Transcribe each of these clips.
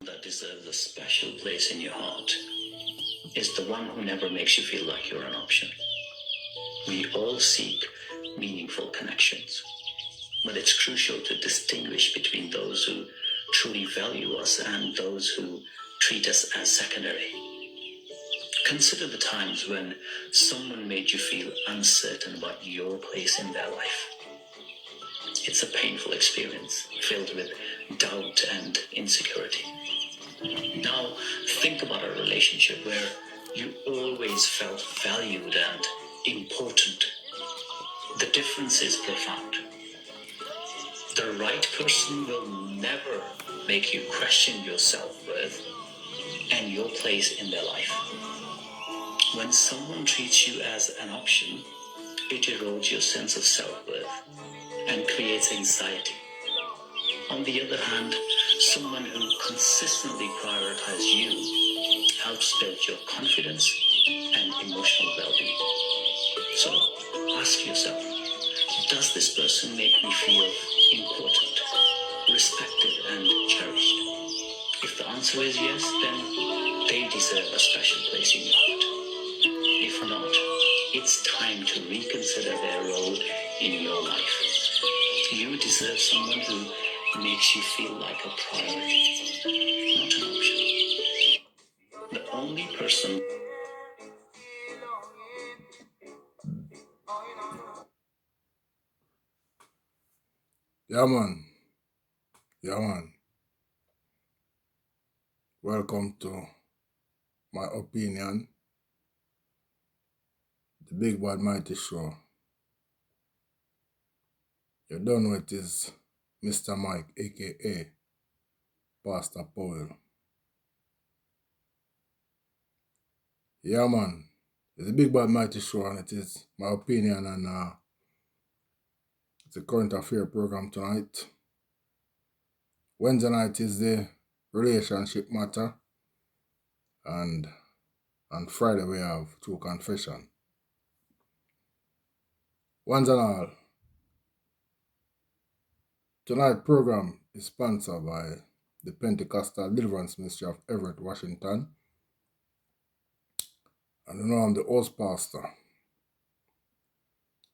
that deserves a special place in your heart is the one who never makes you feel like you're an option. We all seek meaningful connections, but it's crucial to distinguish between those who truly value us and those who treat us as secondary. Consider the times when someone made you feel uncertain about your place in their life. It's a painful experience filled with doubt and insecurity. Now, think about a relationship where you always felt valued and important. The difference is profound. The right person will never make you question your self-worth and your place in their life. When someone treats you as an option, it erodes your sense of self-worth and creates anxiety. On the other hand, someone who consistently prioritizes you helps build your confidence and emotional well-being. So ask yourself, does this person make me feel important, respected, and cherished? If the answer is yes, then they deserve a special place in your heart. If not, it's time to reconsider their role in your life. You deserve someone who makes you feel like a priority, not an option. The only person. Yeah, man. Yeah, man. Welcome to my opinion, the Big Bad Mighty Show. You don't know it is Mr. Mike, aka Pastor Powell. Yeah, man. It's the Big Bad Mighty Show, and it is my opinion, and it's a current affair program tonight. Wednesday night is the relationship matter, and on Friday we have true confession. Once and all, tonight's program is sponsored by the Pentecostal Deliverance Ministry of Everett, Washington. And you know I'm the host pastor.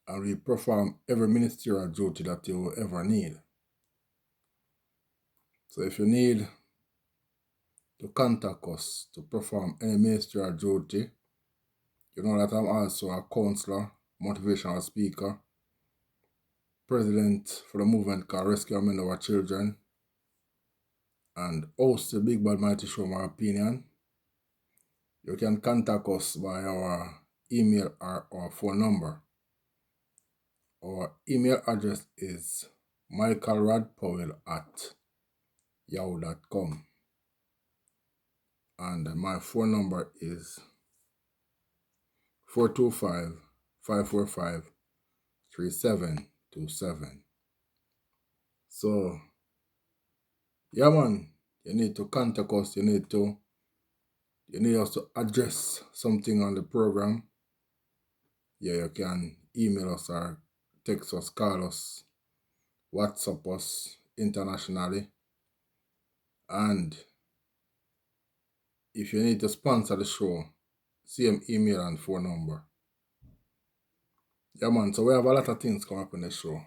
And we perform every ministerial duty that you will ever need. So if you need to contact us to perform any ministerial duty, you know that I'm also a counselor, motivational speaker, president for the movement called Rescue and Mend Our Children, and host the Big Bad Mighty Show, My Opinion. You can contact us by our email or our phone number. Our email address is michaelrodpowell@yahoo.com. And my phone number is 425-545-3727. So, yeah, man, you need to contact us. You need us to address something on the program. Yeah, you can email us or text us, call us, WhatsApp us internationally. And if you need to sponsor the show, same email and phone number. Yeah, man, so we have a lot of things coming up in the show.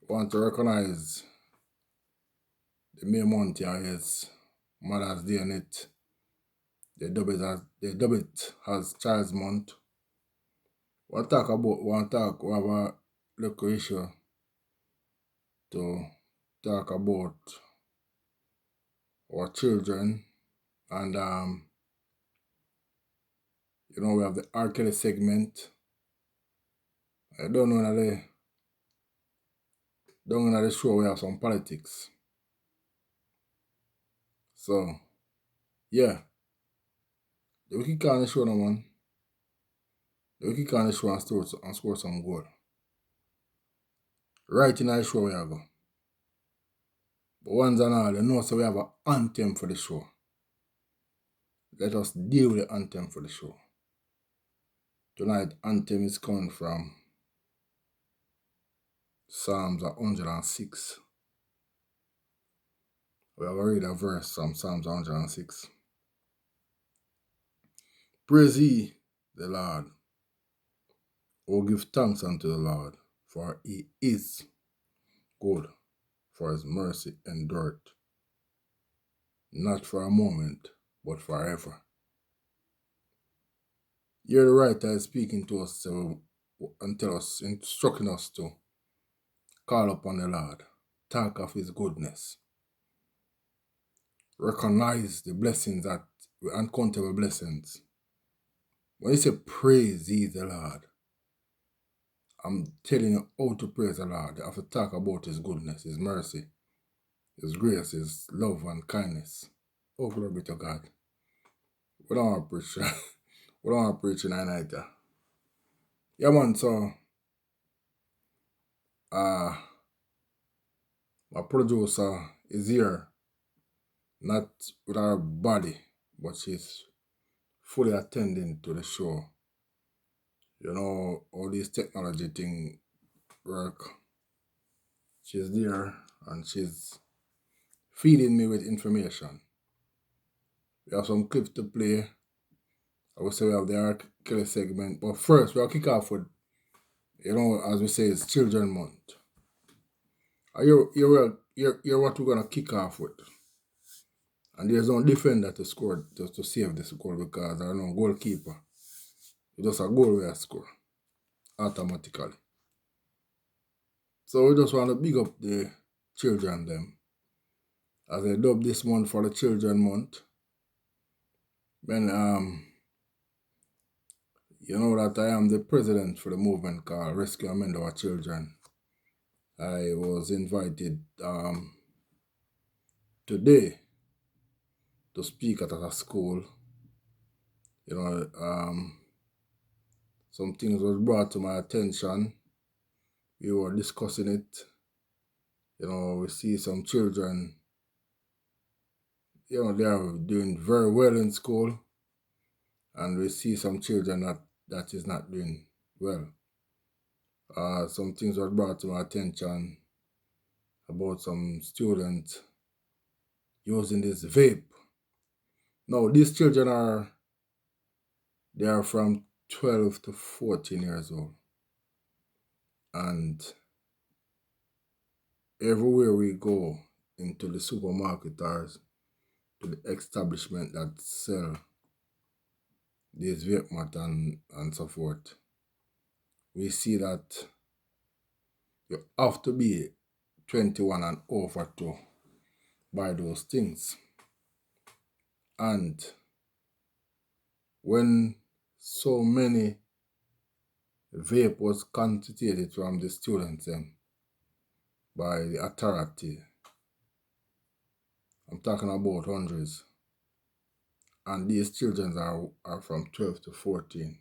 We want to recognize the May month here is Mother's Day, and they dub it as Child's Month. We have a little issue to talk about our children, and we have the R. Kelly segment. I don't know down in the show we have some politics. So yeah, we kick on the show now, man. We kick on the show and score some goal. Right in the show we are go. But once and all, you know, so we have an anthem for the show. Let us deal with the anthem for the show. Tonight, anthem is coming from Psalms 106. We have read a verse from Psalms 106. Praise ye the Lord. O give thanks unto the Lord, for he is good, for his mercy endureth, not for a moment, but forever. Here the writer is speaking to us and instructing us to call upon the Lord, talk of his goodness, recognize the blessings, that uncountable blessings. When you say praise ye the Lord, I'm telling you how to praise the Lord. You have to talk about his goodness, his mercy, his grace, his love and kindness. Oh, glory be to God. We don't want to preach. We don't want to preach in a night. Yeah, man, so my producer is here, not with her body, but she's fully attending to the show. You know, all these technology thing work. She's there and she's feeding me with information. We have some clips to play. I would say we have the R. Kelly segment. But first, we'll kick off with, you know, as we say, it's Children Month. You're what we're going to kick off with. And there's no defender to score, to save this goal, because there are no goalkeeper. It's just a goal where I score automatically. So we just want to big up the children them. As I dub this month for the Children Month. Then you know that I am the president for the movement called Rescue and Mend Our Children. I was invited today to speak at a school. You know, some things was brought to my attention. We were discussing it. You know, we see some children, you know, they are doing very well in school. And we see some children that is not doing well. Some things were brought to my attention about some students using this vape. Now, these children they are from 12 to 14 years old. And everywhere we go into the supermarket or to the establishment that sell these vape mat and so forth, we see that you have to be 21 and over to buy those things. And when so many vape was confiscated from the students by the authority, I'm talking about hundreds, and these children are from 12 to 14.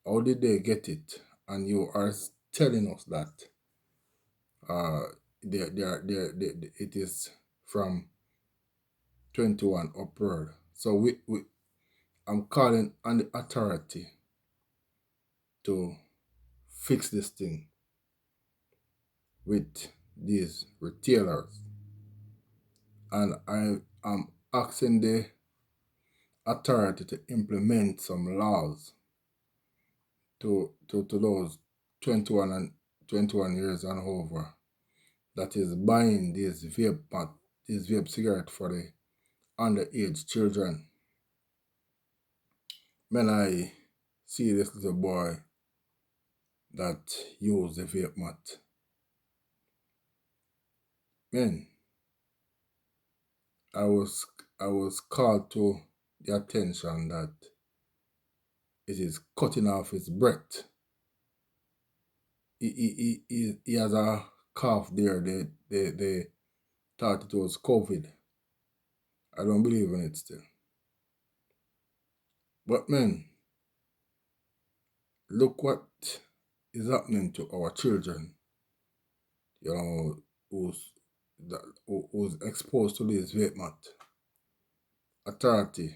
How did they get it? And you are telling us that it is from 21 upward. So I'm calling on the authority to fix this thing with these retailers. And I am asking the authority to implement some laws to those 21 years and over that is buying these vape cigarettes for the underage children. When I see this little boy that used the vape mat, man, I was called to the attention that it is cutting off his breath. He has a cough there. They thought it was COVID. I don't believe in it still. But man, look what is happening to our children, you know, who's exposed to this vape mat. Authority,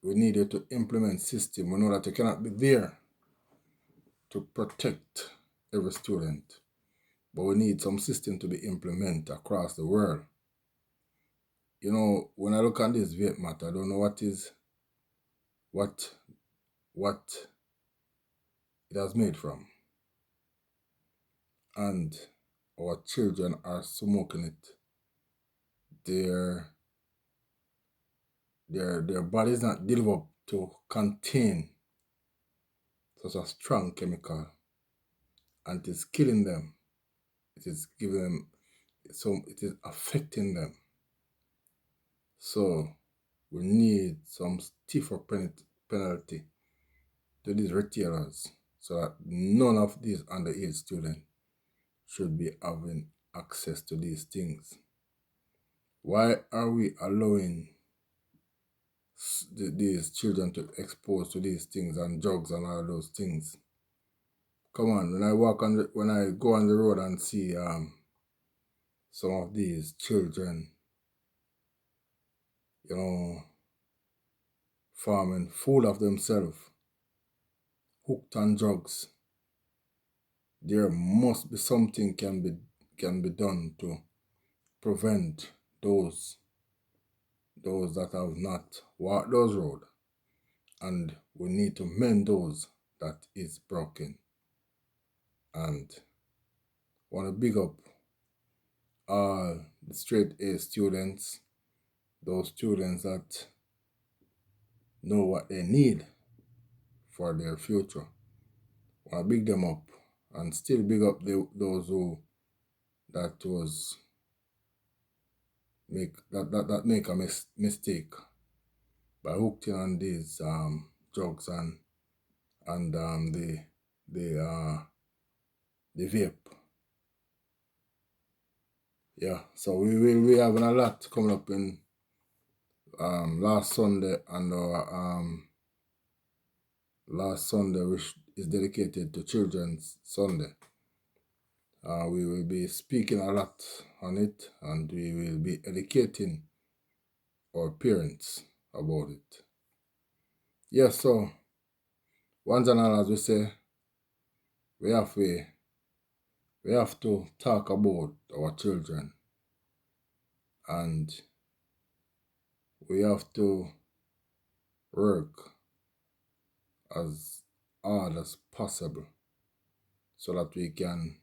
we needed to implement system. We know that you cannot be there to protect every student, but we need some system to be implemented across the world. you know, when I look at this vape matter, I don't know what it has made from. And our children are smoking it. Their body is not developed to contain such a strong chemical, and it is killing them. It is giving them, so it is affecting them. So we need some stiffer penalty to these retailers so that none of these underage students should be having access to these things. Why are we allowing these children to expose to these things and drugs and all those things? Come on, when I go on the road and see some of these children, you know, farming full of themselves, hooked on drugs, there must be something can be done to prevent those that have not walked those roads, and we need to mend those that is broken. And I want to big up all the straight A students, those students that know what they need for their future. I want to big them up and still big up those who that make a mistake by hooked in on these drugs and the vape. Yeah, so we having a lot coming up in last Sunday, and our last Sunday, which is dedicated to Children's Sunday. We will be speaking a lot on it, and we will be educating our parents about it. Yes, so once and all, as we say, we have to talk about our children, and we have to work as hard as possible so that we can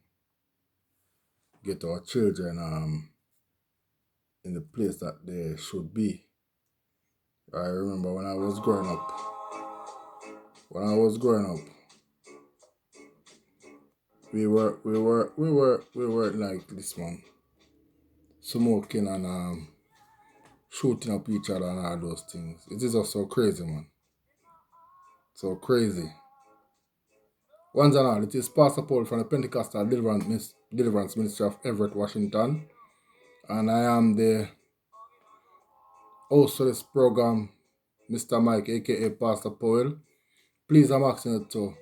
get our children in the place that they should be. I remember when I was growing up, we were like this one, smoking and shooting up each other and all those things. It is just so crazy, man. So crazy. Once and all, it is Pastor Paul from the Pentecostal Deliverance Ministry of Everett, Washington. And I am the host of this program, Mr. Mike, aka Pastor Paul. Please, I'm asking you to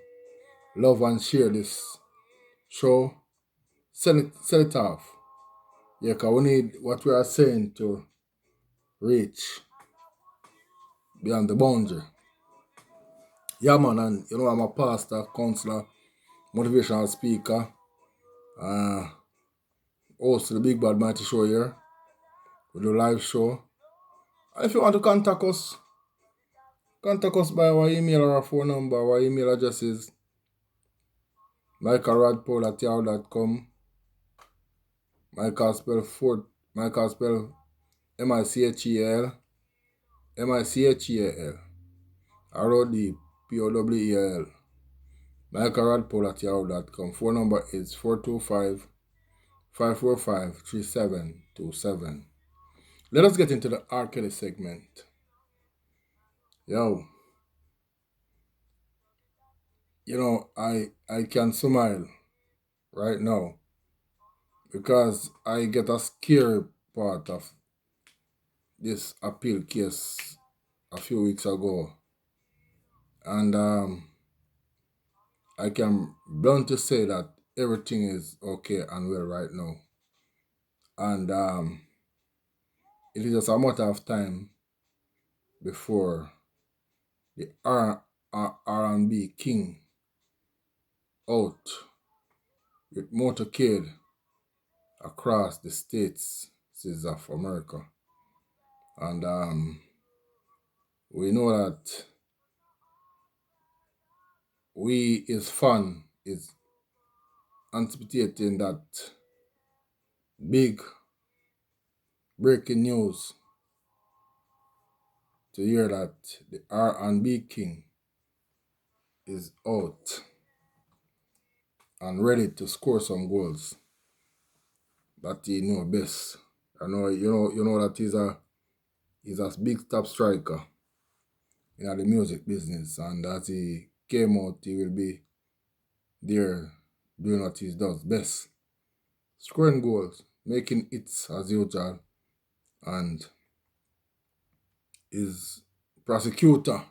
love and share this show. Send it off. Yeah, because we need what we are saying to reach beyond the boundary. Yeah, man, and you know, I'm a pastor, counselor, motivational speaker, host of the Big Bad Mighty Show here. We do live show. And if you want to contact us by our email or our phone number. Our email address is michaelradpole@yahoo.com. Michael spell Michael RODPOWEL. michaelradpole@yahoo.com. Phone number is 425-545-3727. Let us get into the R. Kelly segment. Yo, you know, I can smile right now because I get a scary part of this appeal case a few weeks ago, and I can bluntly say that everything is okay and well right now, and it is just a matter of time before the R&B king out with motorcade across the states of America. And we know that we is fun is anticipating that big breaking news to hear that the R&B king is out and ready to score some goals that he know best. I know you know that he's a big top striker in the music business, and as he came out, he will be there doing what he does best. Scoring goals, making hits as usual, and his prosecutor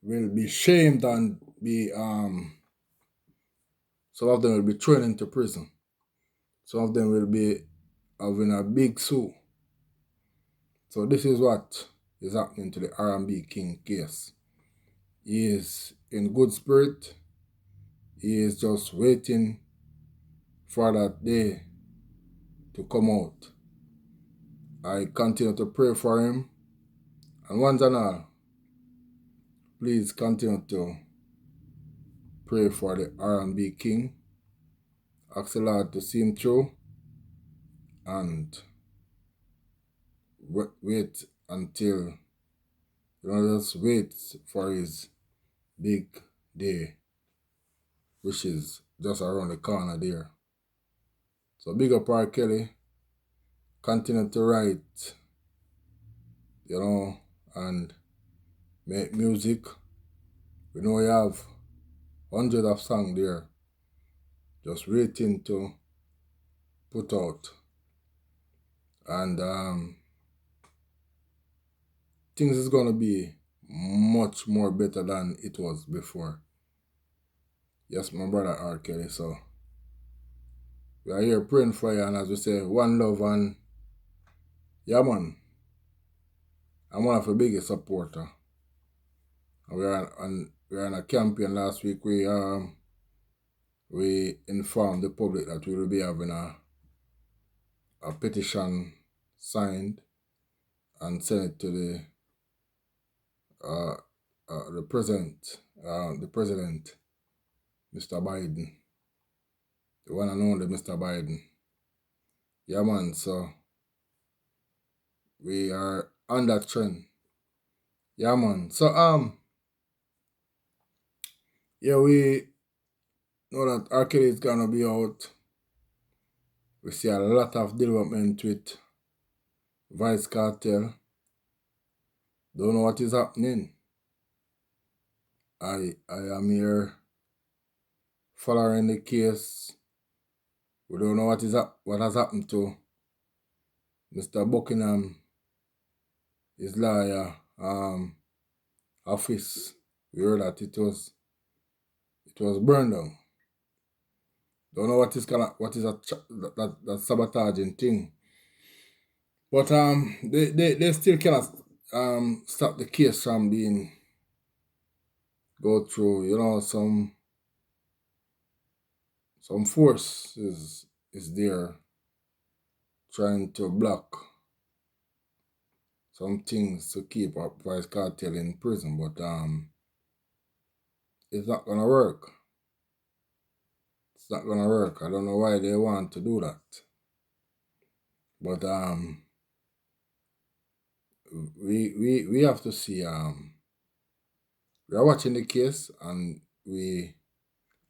will be shamed and be some of them will be thrown into prison. Some of them will be having a big sue. So this is what is happening to the R&B king case. He is in good spirit. He is just waiting for that day to come out. I continue to pray for him. And once and all, please continue to pray for the R&B king. Ask the Lord to see him through. And wait until, just wait for his big day, which is just around the corner there. So big up R. Kelly. Continue to write, and make music. We know you have hundreds of songs there just waiting to put out. And things is going to be much more better than it was before. Yes, my brother R. Kelly. So we are here praying for you, and as we say, one love, and yeah, man, I'm one of the biggest supporter. We are on a campaign last week. We informed the public that we will be having a petition signed and sent it to the president, Mr. Biden, the one and only Mr. Biden. Yeah, man. So we are on that trend. Yeah, man. So yeah, we know that R. Kelly is gonna be out. We see a lot of development with Vice Cartel. Don't know what is happening. I am here following the case. We don't know what has happened to Mr. Buckingham, his lawyer office. We heard that it was burned down. Don't know what is that sabotaging thing. But they still cannot stop the case from being go through. Some force is there trying to block some things to keep Vice Cartel in prison, but it's not gonna work. It's not gonna work. I don't know why they want to do that. But we have to see. We are watching the case and we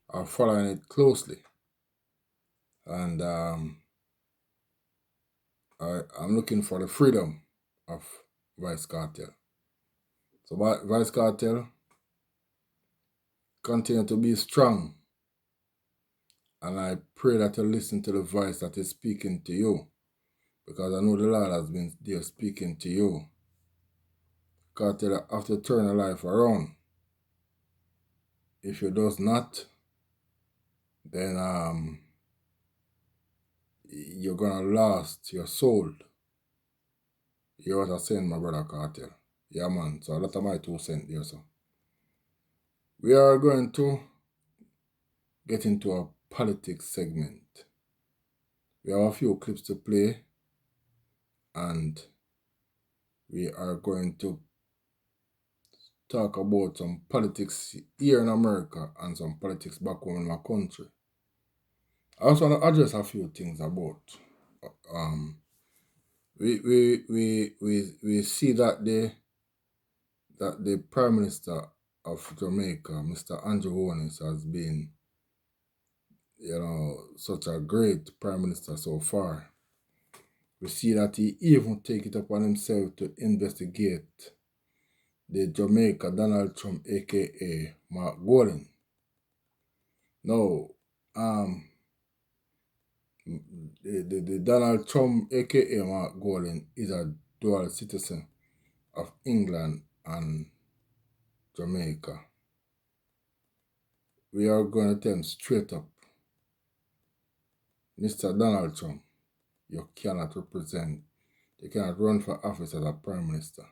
are following it closely. And I'm looking for the freedom of Vice Cartel. So Vice Cartel, continue to be strong. And I pray that you listen to the voice that is speaking to you. Because I know the Lord has been there speaking to you. Cartel have to turn your life around. If you does not, then you're gonna lost your soul. You hear what I'm saying, my brother Cartel? Yeah, man. So that's my 2 cents there, so. We are going to get into a politics segment. We have a few clips to play, and we are going to talk about some politics here in America and some politics back home in my country. I also want to address a few things about we see that the Prime Minister of Jamaica, Mr. Andrew Holness, has been, such a great Prime Minister so far. We see that he even take it upon himself to investigate the Jamaica Donald Trump, aka Mark Golding. Now, the Donald Trump, aka Mark Golding, is a dual citizen of England and Jamaica. We are going to tell him straight up, Mr. Donald Trump, you cannot run for office as a Prime Minister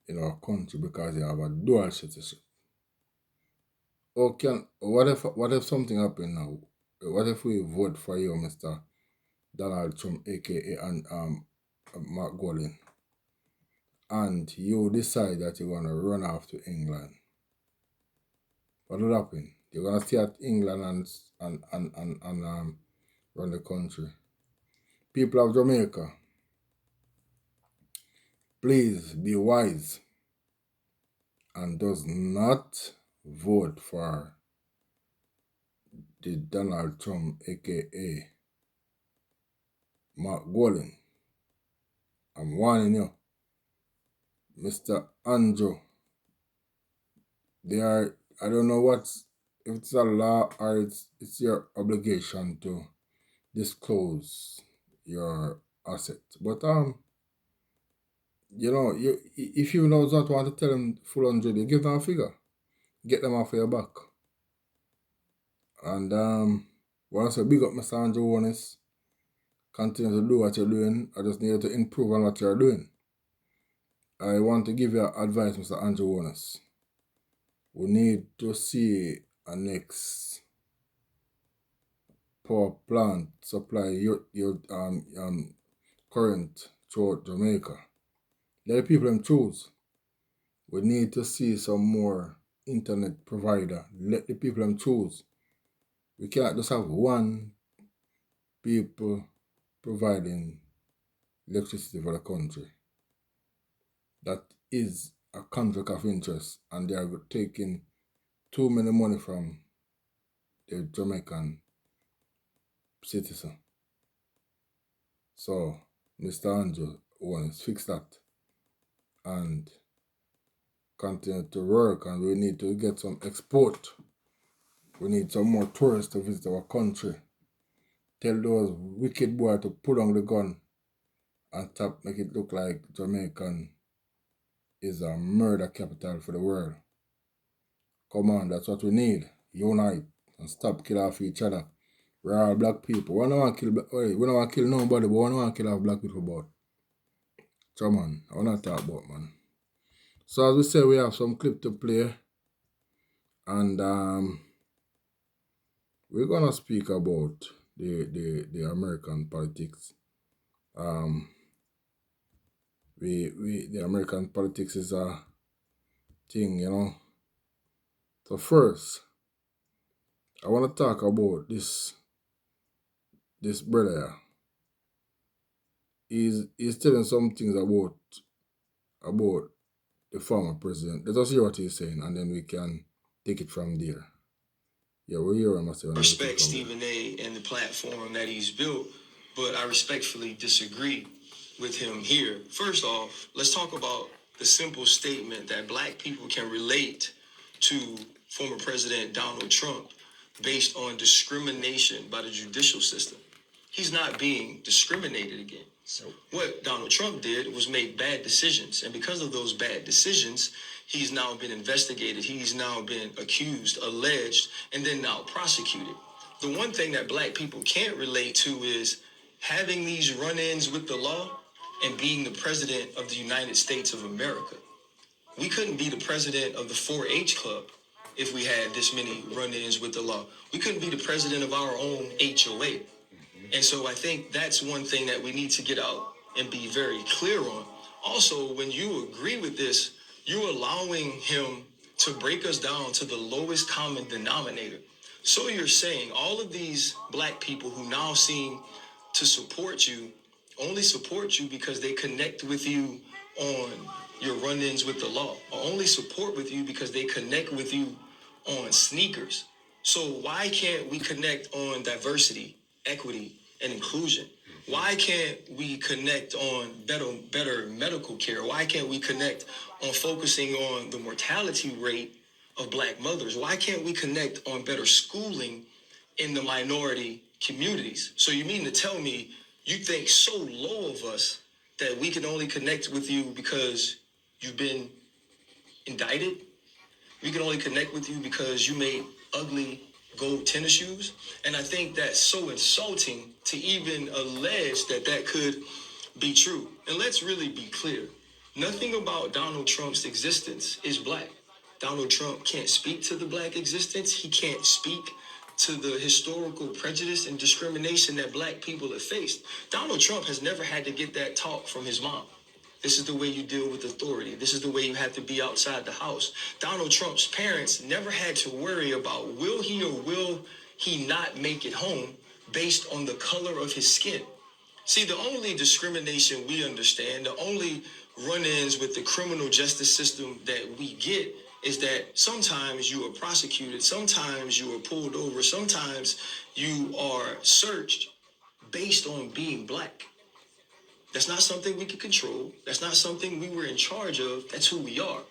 in our country because you have a dual citizenship. What if something happened now? What if we vote for you, Mr. Donald Trump, aka Mark Golding, and you decide that you're gonna run off to England? What will happen? You're gonna stay at England and run the country. People of Jamaica, please be wise and does not vote for the Donald Trump, aka Mark Golding. I'm warning you, Mr. Andrew. I don't know if it's a law or it's your obligation to disclose your asset. But if you not want to tell them full 100, you give them a figure. Get them off your back. And once I big up Mr. Andrew Holness, continue to do what you're doing. I just need you to improve on what you're doing. I want to give you advice, Mr. Andrew Holness. We need to see a next power plant supply your current throughout Jamaica. Let the people them choose. We need to see some more internet provider. Let the people them choose. We can't just have one people providing electricity for the country. That is a conflict of interest, and they are taking too many money from the Jamaican citizen. So, Mr. Andrew Holness, fix that and continue to work, and we need to get some export. We need some more tourists to visit our country. Tell those wicked boys to put on the gun and stop make it look like Jamaican is a murder capital for the world. Come on, that's what we need. Unite and stop kill off each other. We're all black people. We don't want to kill nobody, but we don't want to kill off black people about. Come on, I want to talk about, man. So as we say, we have some clip to play, and we're gonna speak about the American politics. The American politics is a thing, So first, I want to talk about this brother. He's telling some things about the former president. Let us hear what he's saying, and then we can take it from there. Yeah, we'll hear him. Respect Stephen A. and the platform that he's built, but I respectfully disagree with him here. First off, let's talk about the simple statement that black people can relate to former President Donald Trump based on discrimination by the judicial system. He's not being discriminated against. What Donald Trump did was make bad decisions, and because of those bad decisions, he's now been investigated, he's now been accused, alleged, and then now prosecuted. The one thing that black people can't relate to is having these run-ins with the law and being the president of the United States of America. We couldn't be the president of the 4-H club if we had this many run-ins with the law. We couldn't be the president of our own HOA. And so I think that's one thing that we need to get out and be very clear on. Also, when you agree with this, you're allowing him to break us down to the lowest common denominator. So you're saying all of these black people who now seem to support you only support you because they connect with you on your run-ins with the law, or only support with you because they connect with you on sneakers. So why can't we connect on diversity, equity, and inclusion? Why can't we connect on better medical care? Why can't we connect on focusing on the mortality rate of black mothers? Why can't we connect on better schooling in the minority communities? So you mean to tell me you think so low of us that we can only connect with you because you've been indicted? We can only connect with you because you made ugly gold tennis shoes? And I think that's so insulting to even allege that that could be true. And let's really be clear. Nothing about Donald Trump's existence is black. Donald Trump can't speak to the black existence. He can't speak to the historical prejudice and discrimination that black people have faced. Donald Trump has never had to get that talk from his mom. This is the way you deal with authority. This is the way you have to be outside the house. Donald Trump's parents never had to worry about will he or will he not make it home based on the color of his skin. See, the only discrimination we understand, the only run-ins with the criminal justice system that we get is that sometimes you are prosecuted, sometimes you are pulled over, sometimes you are searched based on being black. That's not something we can control. That's not something we were in charge of. That's who we are.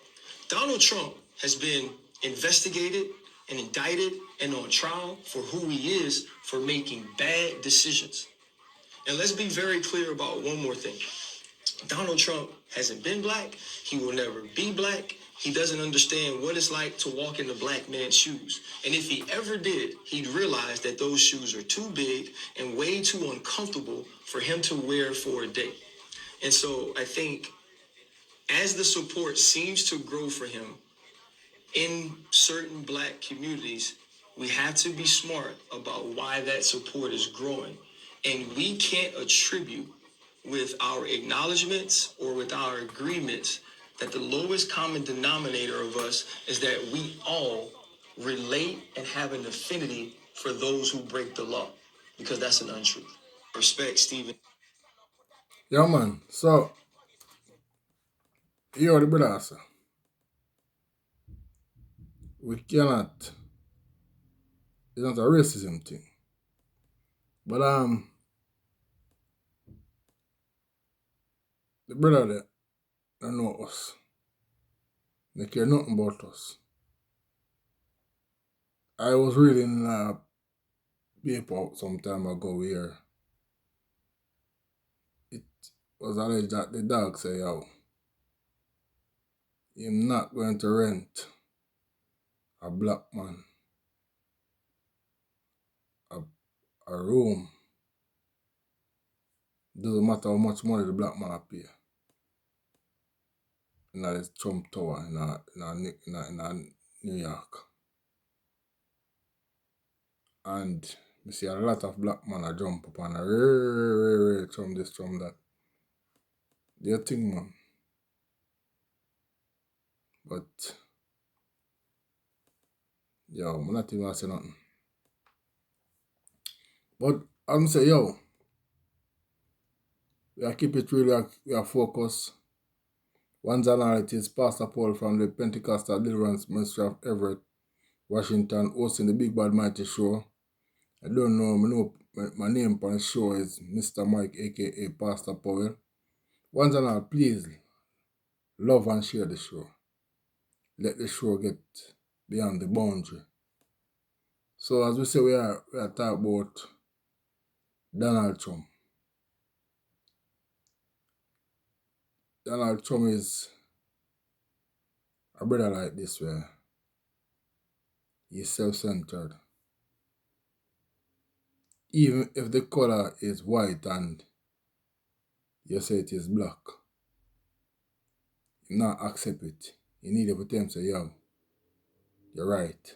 Donald Trump has been investigated and indicted and on trial for who he is for making bad decisions. And let's be very clear about one more thing. Donald Trump hasn't been black. He will never be black. He doesn't understand what it's like to walk in a black man's shoes. And if he ever did, he'd realize that those shoes are too big and way too uncomfortable for him to wear for a day. And so I think as the support seems to grow for him in certain black communities, we have to be smart about why that support is growing. And we can't attribute with our acknowledgments or with our agreements that the lowest common denominator of us is that we all relate and have an affinity for those who break the law, because that's an untruth. Respect, Stephen. Yeah, man. So, you the brother, sir. We cannot, it's not a racism thing. But, the brother there, don't know us. They care nothing about us. I was reading a paper some time ago where it was alleged that the dog say, yo, I'm not going to rent a black man a room. Doesn't matter how much money the black man pay. In the Trump Tower in New York. And you see a lot of black men a jump up and a Trump this, Trump that. Do you think, man? But, yo, I'm not even gonna say nothing. But I'm say, yo, we are keep it real, we are focused. One journalist is Pastor Paul from the Pentecostal Deliverance Ministry of Everett, Washington, hosting the Big Bad Mighty Show. I don't know, my name on the show is Mr. Mike, aka Pastor Powell. One journalist, please love and share the show. Let the show get beyond the boundary. So as we say, we are talking about Donald Trump. Donald Trump is a brother like this where he's self-centered. Even if the color is white and you say it is black, you not accept it. You need to pretend say, yo, you're right.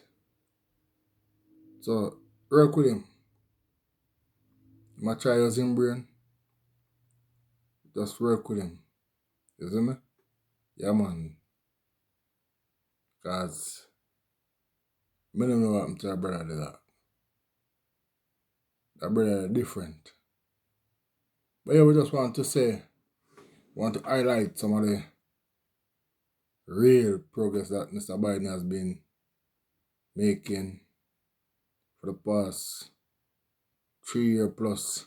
So work with him. You might try using brain. Just work with him. You see me? Yeah, man. Because I don't know what happened to that brother do that. That brother different. But yeah, we just want to highlight some of the real progress that Mr. Biden has been making for the past 3 years plus.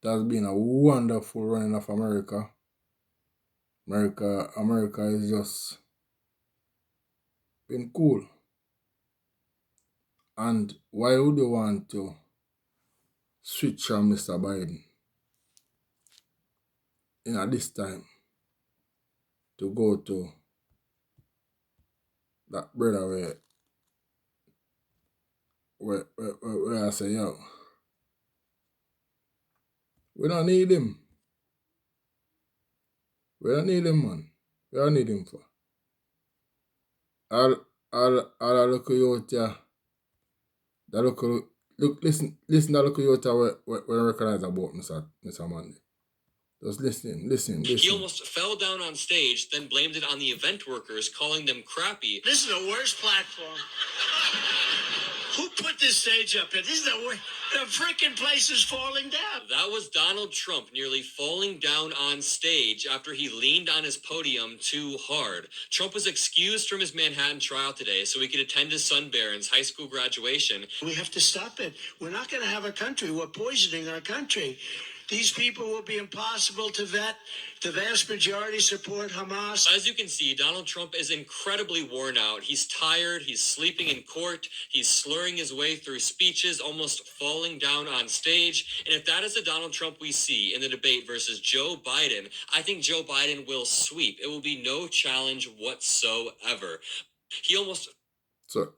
It has been a wonderful running of America. America is just been cool. And why would you want to switch from Mr. Biden at this time to go to that brother where I say, yo, we don't need him. We don't need him, man. We don't need him for. All I look at you here, listen that look at you here where recognize about Mr. Monday. Just listen. He almost fell down on stage, then blamed it on the event workers, calling them crappy. This is the worst platform. Who put this stage up here? This is the worst. The freaking place is falling down. That was Donald Trump nearly falling down on stage after he leaned on his podium too hard. Trump was excused from his Manhattan trial today so he could attend his son Barron's high school graduation. We have to stop it. We're not going to have a country. We're poisoning our country. These people will be impossible to vet. The vast majority support Hamas. As you can see, Donald Trump is incredibly worn out. He's tired, he's sleeping in court, he's slurring his way through speeches, almost falling down on stage. And if that is the Donald Trump we see in the debate versus Joe Biden, I think Joe Biden will sweep. It will be no challenge whatsoever. He almost... So,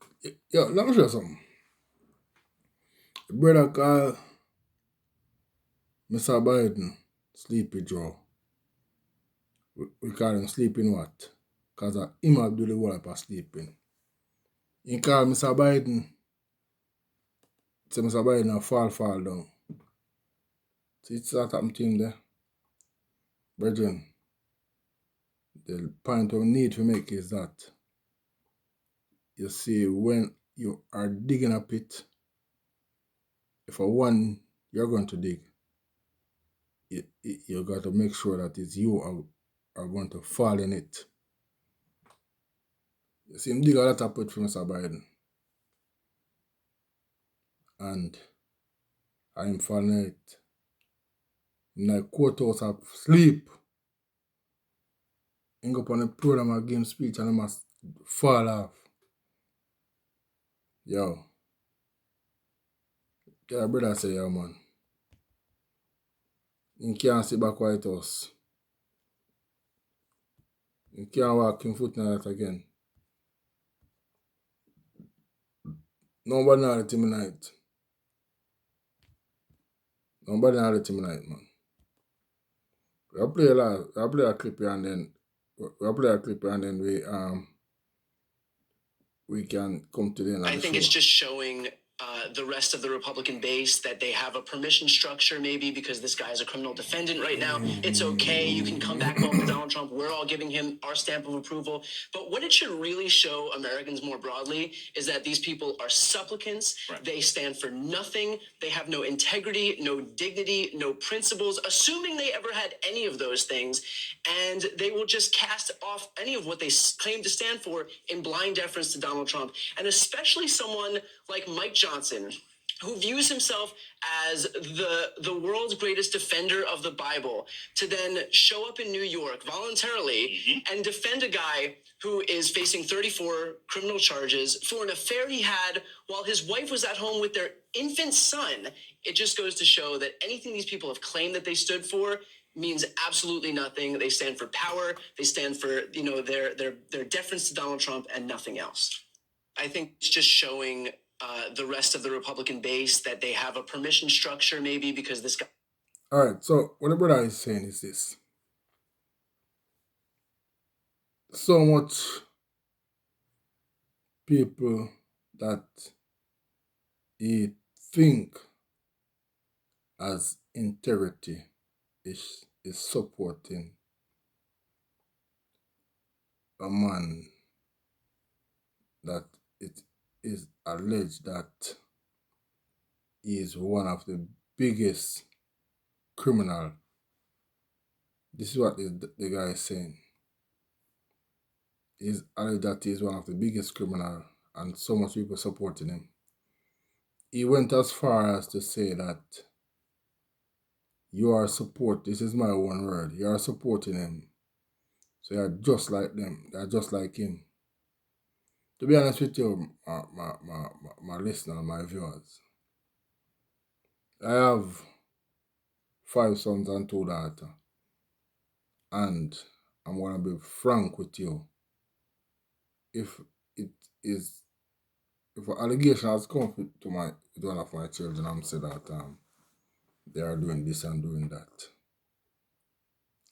yeah, let me show you something. The brother called Mr. Biden Sleepy Joe. We call him sleeping what? Because him have do the whole for sleeping. He call Mr. Biden, say Mr. Biden a fall down. See, it's that happened to him there. Brethren, the point we need to make is that you see, when you are digging a pit, if a one you're going to dig, you got to make sure that it's you are going to fall in it. You see him dig a lot of pit for Mr. Biden. And I'm falling in it. In like courthouse of sleep. He go up on the program and give him speech and he must fall off. Yo. Yeah, brother say, yo, man. He can't sit back White House. He can't walk in foot in that again. Nobody not let him tonight. Nobody not let him tonight, man. We'll play a clip here and then we can come to the end of the I think show. it's just showing the rest of the Republican base that they have a permission structure, maybe because this guy is a criminal defendant right now. It's okay. You can come back home to Donald Trump. We're all giving him our stamp of approval. But what it should really show Americans more broadly is that these people are supplicants. Right. They stand for nothing. They have no integrity, no dignity, no principles, assuming they ever had any of those things. And they will just cast off any of what they claim to stand for in blind deference to Donald Trump. And especially someone like Mike Johnson, who views himself as the world's greatest defender of the Bible, to then show up in New York voluntarily and defend a guy who is facing 34 criminal charges for an affair he had while his wife was at home with their infant son. It just goes to show that anything these people have claimed that they stood for means absolutely nothing. They stand for power. They stand for, their deference to Donald Trump and nothing else. I think it's just showing the rest of the Republican base that they have a permission structure, maybe because this guy. All right, so what the brother is saying is this. So much people that he think as integrity is supporting a man that it is alleged that he is one of the biggest criminal. This is what the guy is saying. He's alleged that he is one of the biggest criminal and so much people supporting him. He went as far as to say that this is my one word, you are supporting him. So you're just like them, they're just like him. To be honest with you, my listeners, my viewers, I have 5 sons and 2 daughters. And I'm going to be frank with you. If an allegation has come to one of my children, I'm saying that they are doing this and doing that,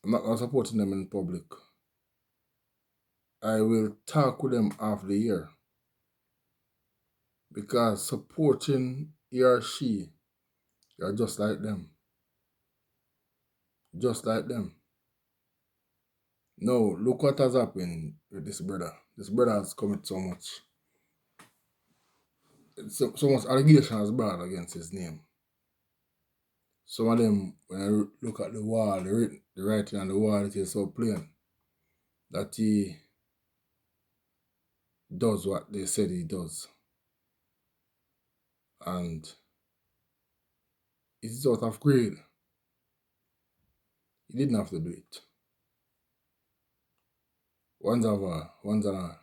I'm not going to support them in public. I will talk with them after the year. Because supporting he or she, you're just like them. Just like them. No, look what has happened with this brother. This brother has committed so much allegation has brought against his name. Some of them, when I look at the wall, the writing on the wall, it is so plain that he does what they said he does. And it is out of greed. He didn't have to do it. Once and all.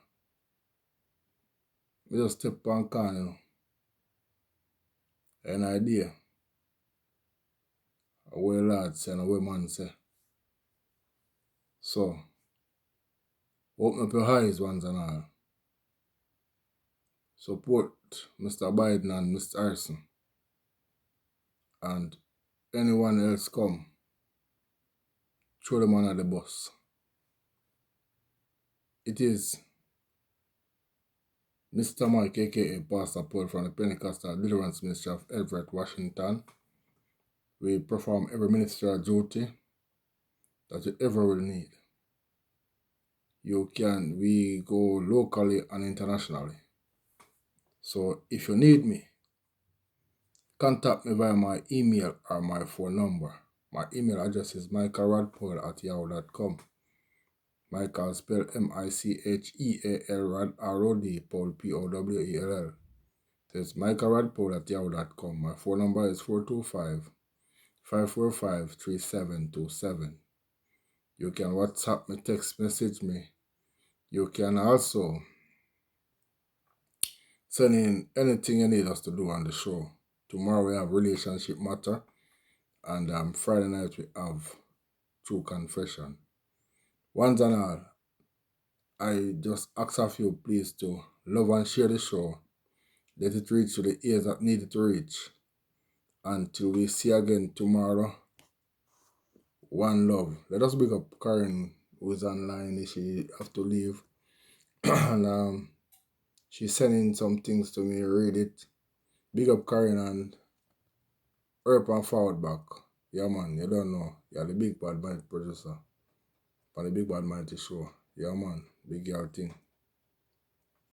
We just step on can, you know. An idea. A way lad say and a way man say. So, open up your eyes once and all. Support Mr. Biden and Mr. Harrison. And anyone else come, throw them under the bus. It is Mr. Mike, aka Pastor Paul from the Pentecostal Deliverance Ministry of Everett, Washington. We perform every ministerial duty that you ever will need. We go locally and internationally. So if you need me, contact me via my email or my phone number. My email address is michaelrodpaul@yahoo.com. Michael spelled Micheal Rod Paul Powell. It's michaelrodpaul@yahoo.com. My phone number is 425-545-3727. You can WhatsApp me, text message me. You can also send in anything you need us to do on the show. Tomorrow we have relationship matter, and Friday night we have true confession. Once and all, I just ask of you please to love and share the show. Let it reach to the ears that need it to reach. Until we see again tomorrow, one love. Let us big up Karen, who is online. She have to leave. And she's sending some things to me, read it. Big up Karen and up and forward back. Yeah man, you don't know. You're the big bad mind producer. For the big bad mighty show. Yeah man, big girl thing.